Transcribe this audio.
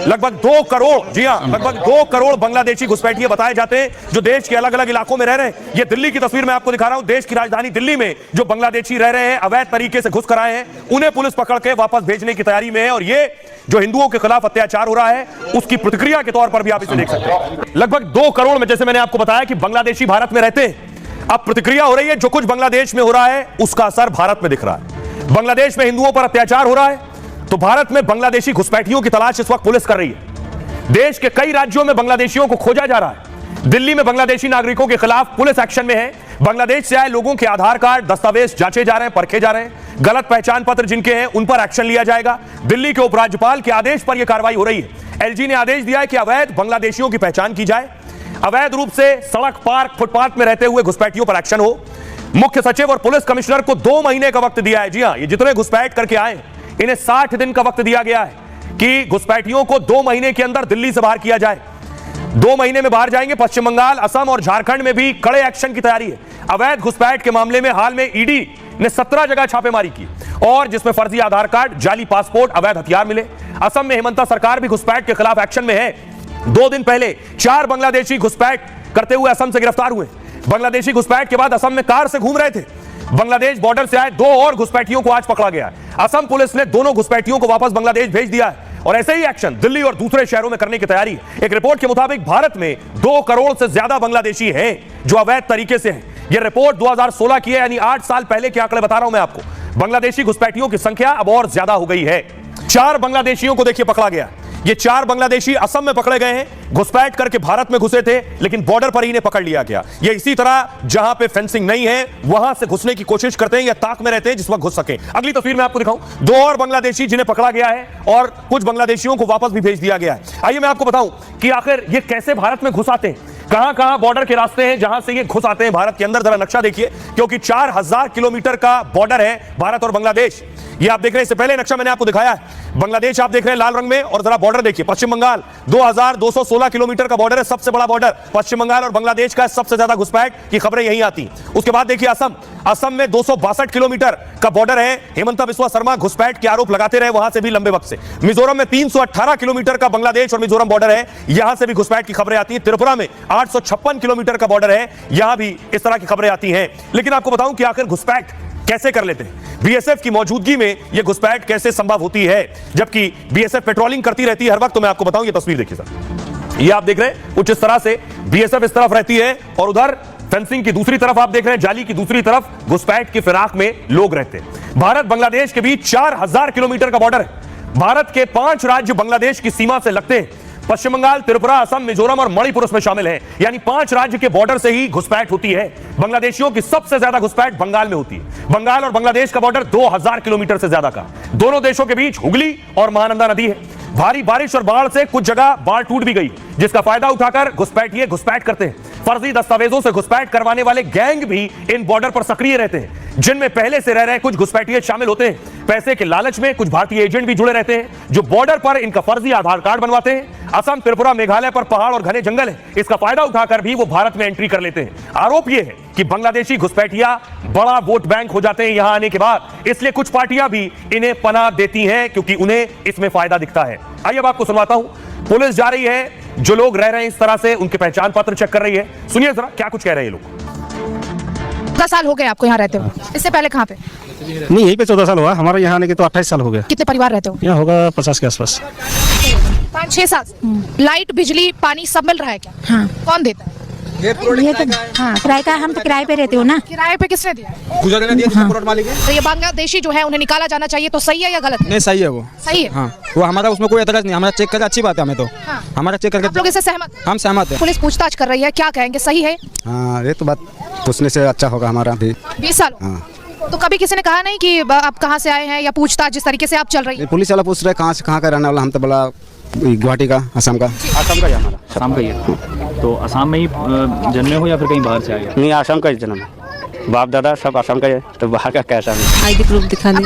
लगभग 2 करोड़, जी हाँ, लगभग 2 करोड़ बांग्लादेशी घुसपैठिए बताए जाते हैं जो देश के अलग अलग इलाकों में रह रहे हैं। ये दिल्ली की तस्वीर मैं आपको दिखा रहा हूं। देश की राजधानी दिल्ली में जो बांग्लादेशी रह रहे हैं, अवैध तरीके से घुस कर आए हैं, उन्हें पुलिस पकड़ के वापस भेजने की तैयारी में है। और ये जो हिंदुओं के खिलाफ अत्याचार हो रहा है, उसकी प्रतिक्रिया के तौर पर भी आप इसे देख सकते हैं। लगभग 2 करोड़ में, जैसे मैंने आपको बताया कि बांग्लादेशी भारत में रहते हैं, अब प्रतिक्रिया हो रही है। जो कुछ बांग्लादेश में हो रहा है उसका असर भारत में दिख रहा है। बांग्लादेश में हिंदुओं पर अत्याचार हो रहा है तो भारत में बांग्लादेशी घुसपैठियों की तलाश इस वक्त पुलिस कर रही है। देश के कई राज्यों में बांग्लादेशियों को खोजा जा रहा है। दिल्ली में बांग्लादेशी नागरिकों के खिलाफ पुलिस एक्शन में है। बांग्लादेश से आए लोगों के आधार कार्ड, दस्तावेज जांचे जा रहे हैं, परखे जा रहे हैं। गलत पहचान पत्र जिनके हैं उन पर एक्शन लिया जाएगा। दिल्ली के उपराज्यपाल के आदेश पर यह कार्रवाई हो रही है। एलजी ने आदेश दिया है कि अवैध बांग्लादेशियों की पहचान की जाए। अवैध रूप से सड़क, पार्क, फुटपाथ में रहते हुए घुसपैठियों पर एक्शन हो। मुख्य सचिव और पुलिस कमिश्नर को 2 महीने का वक्त दिया है। जी हां, ये जितने घुसपैठ करके आए इन्हें 60 दिन का वक्त दिया गया है कि घुसपैठियों को 2 महीने के अंदर दिल्ली से बाहर किया जाए। 2 महीने में बाहर जाएंगे। पश्चिम बंगाल, असम और झारखंड में भी कड़े एक्शन की तैयारी है। अवैध घुसपैठ के मामले में हाल में ईडी ने 17 जगह छापेमारी की और जिसमें फर्जी आधार कार्ड, जाली पासपोर्ट, अवैध हथियार मिले। असम में हेमंता सरकार भी घुसपैठ के खिलाफ एक्शन में है। 2 दिन पहले 4 बांग्लादेशी घुसपैठ करते हुए असम से गिरफ्तार हुए। बांग्लादेशी घुसपैठ के बाद असम में कार से घूम रहे थे। बांग्लादेश बॉर्डर से आए 2 और घुसपैठियों को आज पकड़ा गया है। असम पुलिस ने दोनों घुसपैठियों को वापस बांग्लादेश भेज दिया है और ऐसे ही एक्शन दिल्ली और दूसरे शहरों में करने की तैयारी है। एक रिपोर्ट के मुताबिक भारत में 2 करोड़ से ज्यादा बांग्लादेशी हैं जो अवैध तरीके से हैं। यह रिपोर्ट 2016 की है, यानी 8 साल पहले के आंकड़े बता रहा हूं मैं आपको। बांग्लादेशी घुसपैठियों की संख्या अब और ज्यादा हो गई है। 4 बांग्लादेशियों को देखिए पकड़ा गया। ये 4 बांग्लादेशी असम में पकड़े गए हैं। घुसपैठ करके भारत में घुसे थे लेकिन बॉर्डर पर ही इन्हें पकड़ लिया गया। ये इसी तरह जहां पे फेंसिंग नहीं है वहां से घुसने की कोशिश करते हैं या ताक में रहते हैं जिस वक्त घुस सके। अगली तस्वीर में आपको दिखाऊं 2 और बांग्लादेशी जिन्हें पकड़ा गया है और कुछ बांग्लादेशियों को वापस भी भेज दिया गया है। आइए मैं आपको बताऊं कि आखिर ये कैसे भारत में घुस आते हैं, कहां कहां बॉर्डर के रास्ते हैं जहां से ये घुस आते हैं भारत के अंदर। जरा नक्शा देखिए, क्योंकि 4000 किलोमीटर का बॉर्डर है भारत और बांग्लादेश। ये आप देख रहे हैं, इससे पहले नक्शा मैंने आपको दिखाया है। बांग्लादेश आप देख रहे हैं लाल रंग में, और जरा बॉर्डर देखिए। पश्चिम बंगाल 2216 किलोमीटर का बॉर्डर है, सबसे बड़ा बॉर्डर पश्चिम बंगाल और बांग्लादेश का। सबसे ज्यादा घुसपैठ की खबरें यहीं आती। उसके बाद देखिए असम में 262 किलोमीटर का बॉर्डर है। हेमंता बिस्वा शर्मा घुसपैठ के आरोप लगाते रहे वहां से भी लंबे वक्त से। मिजोरम में 318 किलोमीटर का बांग्लादेश और मिजोरम बॉर्डर है, यहां से भी घुसपैठ की खबरें आती हैं। त्रिपुरा में 856 किलोमीटर का बॉर्डर है, यहां भी इस तरह की खबरें आती हैं। लेकिन आपको बताऊं कि आखिर घुसपैठ कैसे कर लेते हैं, बीएसएफ की मौजूदगी में यह घुसपैठ कैसे संभव होती है, जबकि बीएसएफ पेट्रोलिंग करती रहती है हर वक्त। तो मैं आपको बताऊं, ये तस्वीर देखिए सर, ये आप देख रहे हैं कुछ इस तरह से बीएसएफ इस तरफ रहती है और उधर फेंसिंग की दूसरी तरफ आप देख रहे हैं, जाली की दूसरी तरफ घुसपैठ की फिराक में लोग रहते हैं। भारत बांग्लादेश के बीच 4000 किलोमीटर का बॉर्डर है। भारत के 5 राज्य बांग्लादेश की सीमा से लगते हैं। पश्चिम बंगाल, त्रिपुरा, असम, मिजोरम और मणिपुर उसमें शामिल है, यानी 5 राज्य के बॉर्डर से ही घुसपैठ होती है। बांग्लादेशियों की सबसे ज्यादा घुसपैठ बंगाल में होती है। बंगाल और बांग्लादेश का बॉर्डर 2000 किलोमीटर से ज्यादा का। दोनों देशों के बीच हुगली और महानंदा नदी है। भारी बारिश और बाढ़ से कुछ जगह बाढ़ टूट भी गई, जिसका फायदा उठाकर घुसपैठिए घुसपैठ करते हैं। फर्जी दस्तावेजों से घुसपैठ करवाने वाले गैंग भी इन बॉर्डर पर सक्रिय रहते हैं, जिनमें पहले से रह रहे कुछ घुसपैठिए शामिल होते हैं। पैसे के लालच में कुछ भारतीय एजेंट भी जुड़े रहते हैं जो बॉर्डर पर इनका फर्जी आधार कार्ड बनवाते हैं। असम, त्रिपुरा, मेघालय पर पहाड़ और घने जंगल है, इसका फायदा उठाकर भी वो भारत में एंट्री कर लेते हैं। आरोप यह है कि बांग्लादेशी घुसपैठिया बड़ा वोट बैंक हो जाते हैं यहां आने के बाद, इसलिए कुछ पार्टियां भी इन्हें पनाह देती हैं क्योंकि उन्हें इसमें फायदा दिखता है। आइए अब आपको सुनवाता हूं, पुलिस जा रही है, जो लोग रह रहे हैं इस तरह से उनके पहचान पत्र चेक कर रही है। सुनिए जरा क्या कुछ कह रहे हैं ये लोग। 14 साल हो गए आपको यहाँ रहते हो, इससे पहले कहाँ पे? नहीं, यहीं पे 14 साल हुआ। हमारे यहाँ आने के तो 28 साल हो गए। कितने परिवार रहते हो? यहाँ होगा 50 के आसपास। 5-6 साल। लाइट, बिजली, पानी सब मिल रहा है क्या? हाँ। कौन देता है? ये तो हाँ, किराए का। हम तो किराए पे रहते हो ना। किराए पे किसने दिया? गुजरने ने दिया, जिसका प्लॉट मालिक है। तो ये बांग्लादेशी जो है उन्हें निकाला जाना चाहिए, तो सही है या गलत है? नहीं, सही है वो। सही है। हाँ, वो हमारा उसमें कोई एतराज नहीं। हमारा चेक करके अच्छी बात है, हमें तो हाँ। हमारा चेक करके आप लोग इससे सहमत? हम सहमत हैं। पुलिस पूछताछ कर रही है, क्या कहेंगे, सही है? हाँ, ये तो बात पूछने से अच्छा होगा हमारा भी। 20 साल। हाँ। तो कभी किसी ने कहा नहीं कि आप कहाँ से आए हैं, या पूछताछ जिस तरीके से आप चल रही है? पुलिस वाला पूछ रहे कहाँ से, कहाँ का रहने वाला। हम तो बोला गुवाहाटी का, असम का। असम का ही हमारा। असम का ही है। तो असम में ही जन्मे हो या फिर कहीं बाहर से आए? नहीं, असम का ही जन्म है। बाप दादा सब असम का है, तो बाहर का कैसा है? आईडी प्रूफ दिखा दे।